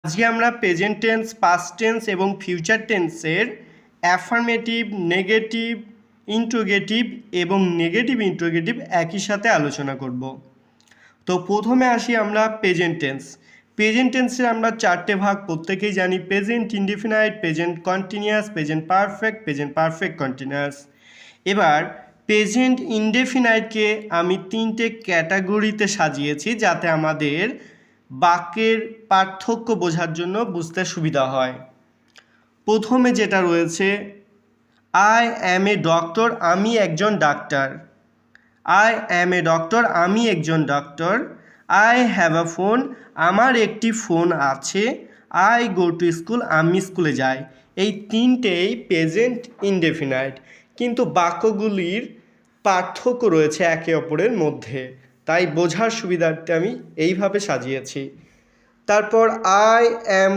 আজকে আমরা present tense, past tense এবং ফিউচার টেন্সের অ্যাফার্মেটিভ, নেগেটিভ ইন্ট্রোগেটিভ এবং নেগেটিভ ইন্ট্রোগেটিভ একই সাথে আলোচনা করব। তো প্রথমে আসি আমরা প্রেজেন্ট টেন্স। প্রেজেন্ট টেন্সের আমরা চারটে ভাগ প্রত্যেকেই জানি: present indefinite, present continuous, present perfect continuous. এবার প্রেজেন্ট ইনডেফিনাইটকে আমি তিনটে ক্যাটাগরিতে সাজিয়েছি যাতে আমাদের বাক্যের পার্থক্য বোঝার জন্য বুঝতে সুবিধা হয়। প্রথমে যেটা রয়েছে, আই অ্যাম এ ডক্টর, আমি একজন doctor. I am a doctor, আমি একজন doctor. I have a phone, আমার একটি ফোন আছে। আই গো টু স্কুল, আমি স্কুলে যাই। এই তিনটেই প্রেজেন্ট ইনডেফিনাইট, কিন্তু বাক্যগুলির পার্থক্য রয়েছে একে অপরের মধ্যে, তাই বোঝার সুবিধার্থে আমি এইভাবে সাজিয়েছি। তারপর I am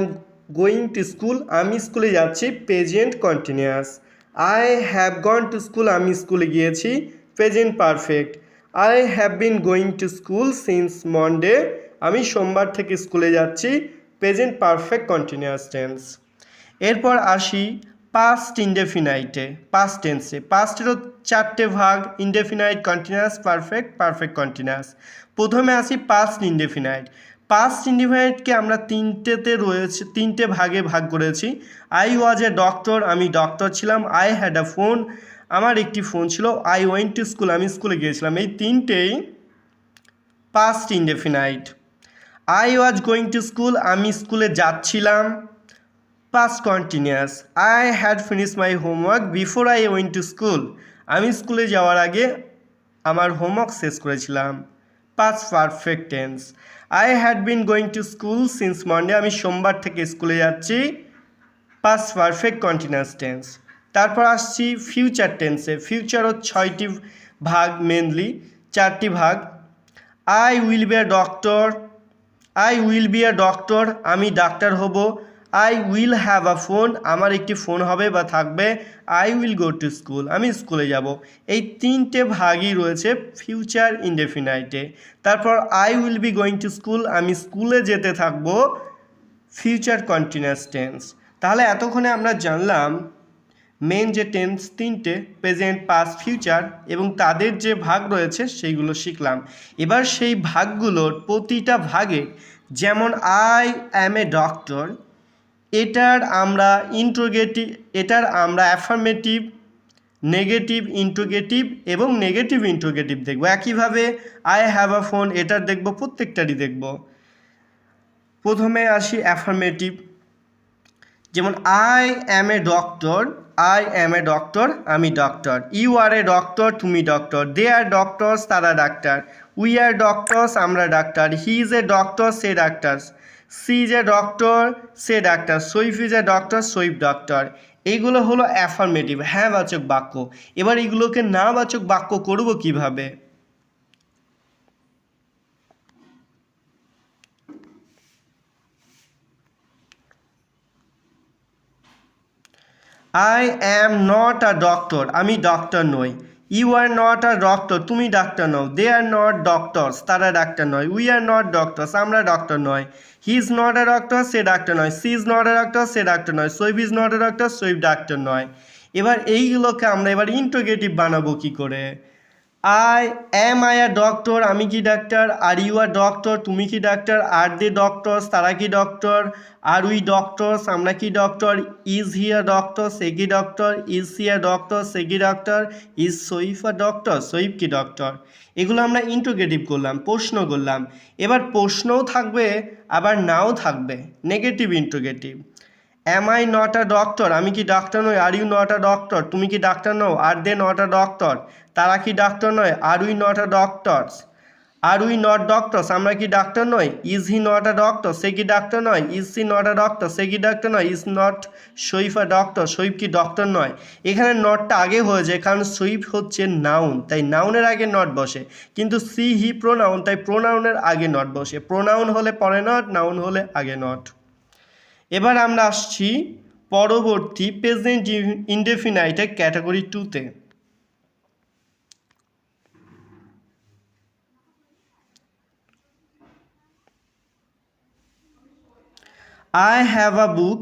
going to school, আমি স্কুলে যাচ্ছি, present continuous. I have gone to school, আমি স্কুলে গিয়েছি, present perfect. I have been going to school since Monday, আমি সোমবার থেকে স্কুলে যাচ্ছি, প্রেজেন্ট পারফেক্ট কন্টিনিউয়াস টেন্স। এরপর আসি পাস্ট ইনডেফিনাইটে, পাস্ট টেন্সে। পাস্টেরও চারটে ভাগ: ইনডেফিনাইট, কন্টিনিউয়াস, পারফেক্ট কন্টিনিউয়াস। প্রথমে আসি পাস্ট ইনডেফিনাইট। পাস্ট ইনডেফিনাইটকে আমরা তিনটে ভাগে ভাগ করেছি। আই ওয়াজ এ ডক্টর, আমি ডক্টর ছিলাম। আই হ্যাড আ ফোন, আমার একটি ফোন ছিল। আই ওয়েন্ট টু স্কুল, আমি স্কুলে গিয়েছিলাম। এই তিনটেই past indefinite. I was going to school, আমি স্কুলে যাচ্ছিলাম, past continuous. I had finish my homework before I went to school, আমি স্কুলে যাওয়ার আগে আমার হোমওয়ার্ক শেষ করেছিলাম, past perfect tense. I had been going to school since Monday, আমি সোমবার থেকে স্কুলে যাচ্ছি, পাস্ট পারফেক্ট কন্টিনিউয়াস টেন্স। তারপর আসছি ফিউচার টেন্সে। ফিউচারও ছয়টি ভাগ, মেনলি চারটি ভাগ। I will be a doctor, I will be a doctor, আমি ডাক্তার হব। I will have a phone, আমার একটি ফোন হবে বা থাকবে। I will go to school, আমি স্কুলে যাব। এই তিনটে ভাগই রয়েছে ফিউচার ইনডেফিনাইটে। তারপর I will be going to school, আমি স্কুলে যেতে থাকবো, ফিউচার কন্টিনিউয়াস টেন্স। তাহলে এতক্ষণে আমরা জানলাম মেন যে টেন্স তিনটে: প্রেজেন্ট, পাস্ট, ফিউচার, এবং তাদের যে ভাগ রয়েছে সেইগুলো শিখলাম। এবার সেই ভাগগুলোর প্রতিটা ভাগে, যেমন আই অ্যাম এ ডক্টর, এটার আমরা অ্যাফার্মেটিভ, নেগেটিভ ইন্ট্রোগেটিভ এবং নেগেটিভ ইন্ট্রোগেটিভ দেখব। একইভাবে আই হ্যাভ আ ফোন, এটার দেখব, প্রত্যেকটারই দেখব। প্রথমে আসি অ্যাফার্মেটিভ। যেমন I am a doctor, I am a doctor, আমি doctor. You are a doctor, তুমি ডক্টর। দে আর ডক্টরস, তারা ডাক্তার। উই আর ডক্টরস, আমরা ডাক্তার। হি ইজ এ ডক্টর, সে ডাক্তার। সি ইজ এ ডক্টর, সে ডাক্তার। Saif is a doctor, Saif doctor. এইগুলো হলো অ্যাফার্মেটিভ, হ্যাঁ বাচক বাক্য। এবার এগুলোকে না বাচক বাক্য করব কিভাবে? I am not a doctor, আমি ডক্টর নই। You are not a doctor, তুমি ডাক্তার নও। দে আর নট ডক্টরস, তারা ডাক্তার নয়। উই আর নট ডক্টরস, আমরা ডক্টর নয়। He is not a doctor, সে ডাক্তার নয়। She is not a doctor, সে ডাক্তার নয়। Saif is not a doctor, সৈফ ডাক্তার নয়। এবার এইগুলোকে আমরা এবার ইন্টোগেটিভ বানাবো কি করে? I am I a doctor, আমি কি ডাক্তার? আর ইউ আর ডক্টর, তুমি কি ডাক্তার? আর দে ডক্টরস, তারা কি ডক্টর? আর উই ডক্টরস, আমরা কি doctor? Is he a doctor, সে কি doctor? Is she a doctor, সে কি doctor? Is Saif a doctor, সৈফ কি ডক্টর? এগুলো আমরা ইন্টোগেটিভ করলাম, প্রশ্ন করলাম। এবার প্রশ্নও থাকবে, আবার নাও থাকবে, negative interrogative. Am I not a doctor, আমি কি ডাক্তার নই? Are you not a doctor, তুমি কি ডাক্তার নও? Are they not a doctor, তারা কি ডাক্তার নয়? Are we not a doctors, are we not doctors, আমরা কি ডাক্তার নই? Is he not a doctor, সে কি ডাক্তার নয়? Is she not a doctor, সে কি ডাক্তার নয়? Is not Saif a doctor, সৈফ কি ডক্টর নয়? এখানে নটটা আগে হয়ে যায়, কারণ সৈফ হচ্ছে নাউন, তাই নাউনের আগে নট বসে। কিন্তু সি হি প্রোনাউন, তাই প্রোনাউনের আগে নট বসে। প্রোনাউন হলে পরে নট, নাউন হলে আগে নট। এবার আমরা আসছি পরবর্তী প্রেজেন্ট ইনডেফিনাইটের ক্যাটাগরি 2-তে। I have a book,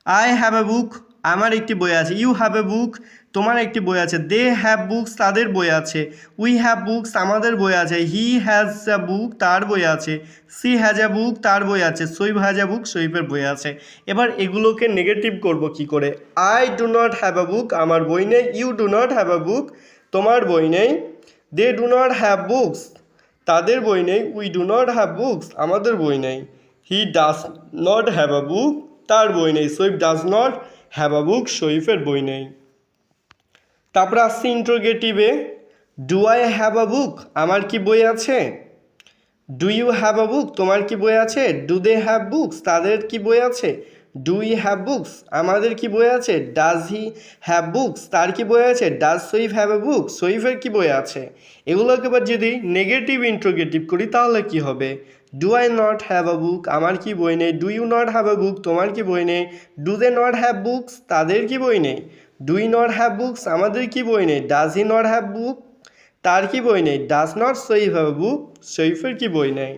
I have a book, আমার একটি বই আছে। ইউ হ্যাভ এ বুক, তোমার একটি বই আছে। দে হ্যাভ বুকস, তাদের বই আছে। উই হ্যাভ বুকস, আমাদের বই আছে। হি হ্যাজ এ বুক, তার বই আছে। সি হ্যাজ এ বুক, তার বই আছে। সৈফ হ্যাজ এ বুক, সৈফের বই আছে। এবার এগুলোকে নেগেটিভ করব কি করে? I do not have a book, আমার বই নেই। You do not have a book, তোমার বই নেই। They do not have books, তাদের বই নেই। We do not have books, আমাদের বই নেই। He does not have a book, তার বই নেই। Saif does not have a book, সৈফের বই নেই। তারপরে আসছে ইন্ট্রোগেটিভে, do I have a book, আমার কি বই আছে? Do you have a book, তোমার কি বই আছে? ডু দে হ্যাভ বুকস, তাদের কি বই আছে? ডু ই হ্যাভ বুকস, আমাদের কি বই আছে? ডাজ হি হ্যাভ বুকস, তার কি বই আছে? ডাজ সৈফ হ্যাভ এ বুক, সৈফের কি বই আছে? এগুলোকে এবার যদি নেগেটিভ ইন্ট্রোগেটিভ করি তাহলে কি হবে? Do I not have a book, আমার কি বই নেই? Do you not have a book, তোমার কি বই নেই? Do they not have books, তাদের কি বই নেই? Do we not have books, আমাদের কি বই নেই? Does he not have book, তার কি বই নেই? Does not Saif have a book, সৈফের কি বই নেই?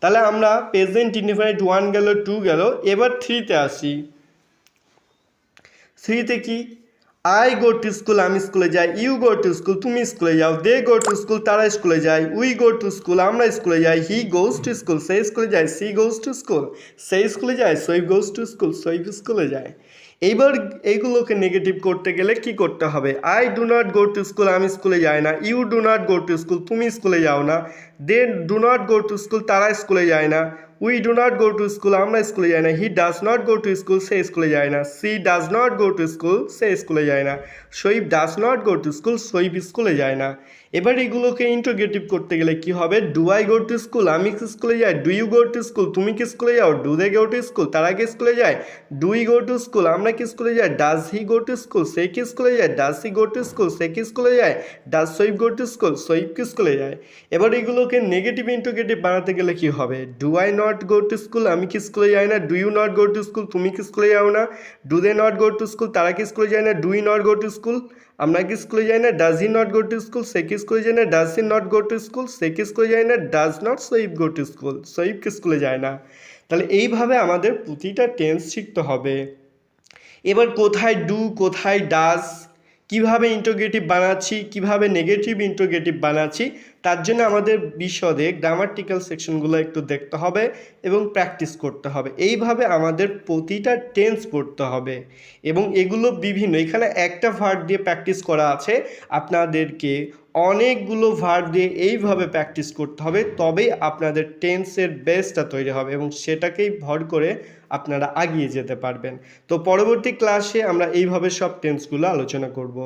তাহলে আমরা প্রেজেন্ট ইনডিফিনিট 1 গেল, 2 গেল, এবার 3তে আসি। 3তে কি? আই গো টু স্কুল, আমি স্কুলে যাই। ইউ গো টু স্কুল, তুমি স্কুলে যাও। দে গো টু স্কুল, তারা স্কুলে যায়। উই গো টু স্কুল, আমরা স্কুলে যাই। হি গোজ টু স্কুল, সে স্কুলে যায়। সি গোজ টু স্কুল, সে স্কুলে যায়। সৈফ গোজ টু স্কুল, সৈফ স্কুলে যায়। এইবার এইগুলোকে নেগেটিভ করতে গেলে কি করতে হবে? I do not go to school, আমি স্কুলে যাই না। You do not go to school, তুমি স্কুলে যাও না। They do not go to school, তারা স্কুলে যায় না। We do not go to school, আমরা স্কুলে যাই না। He does not go to school, সে স্কুলে যায় না। She does not go to school, সে স্কুলে যায় না। Saif does not go to school, সৈফ স্কুলে যায় না। এবার এগুলোকে ইন্টোগেটিভ করতে গেলে কি হবে? Do I go to school, আমি কি স্কুলে যাই? Do you go to school, তুমি কি স্কুলে যাও? Do they go to school, তারা কি স্কুলে যায়? Do we go to school, আমরা কি স্কুলে যাই? Does he go to school, সে কি স্কুলে যায়? Does he go to school, সে কি স্কুলে যায়? Does Saif go to school, Saif কি স্কুলে যায়? এবার এগুলোকে নেগেটিভ ইন্টোগেটিভ বানাতে গেলে কি হবে? Do I not go to school, আমি কি স্কুলে যাই না? Do you not go to school, তুমি কি স্কুলে যাও না? Do they not go to school, তারা কি স্কুলে যায় না? Do we not go to school, আমরা কি স্কুলে যাই না? Does he not go to school, সে কি স্কুলে যায় না? Does he not go to school, সে কি স্কুলে যায় না? Does not Saif go to school, Saif কি স্কুলে যায় না। তাহলে এইভাবে আমাদের প্রতিটা টেন্স শিখতে হবে। এবার কোথায় ডু, কোথায় ডাজ, কিভাবে ইন্টোগেটিভ বানাচ্ছি, কিভাবে নেগেটিভ ইন্টোগেটিভ বানাচ্ছি, তার জন্য আমাদের বিশদে গ্রামাটিক্যাল সেকশনগুলো একটু দেখতে হবে এবং প্র্যাকটিস করতে হবে। এইভাবে আমাদের প্রতিটা টেন্স পড়তে হবে এবং এগুলো বিভিন্ন, এখানে একটা ভার্ব দিয়ে প্র্যাকটিস করা আছে, আপনাদেরকে অনেকগুলো ভার্ব দিয়ে এইভাবে প্র্যাকটিস করতে হবে, তবেই আপনাদের টেন্সের বেসটা তৈরি হবে এবং সেটাকেই ভর করে আপনারা এগিয়ে যেতে পারবেন। তো পরবর্তী ক্লাসে আমরা এইভাবে সব টেন্সগুলো আলোচনা করব।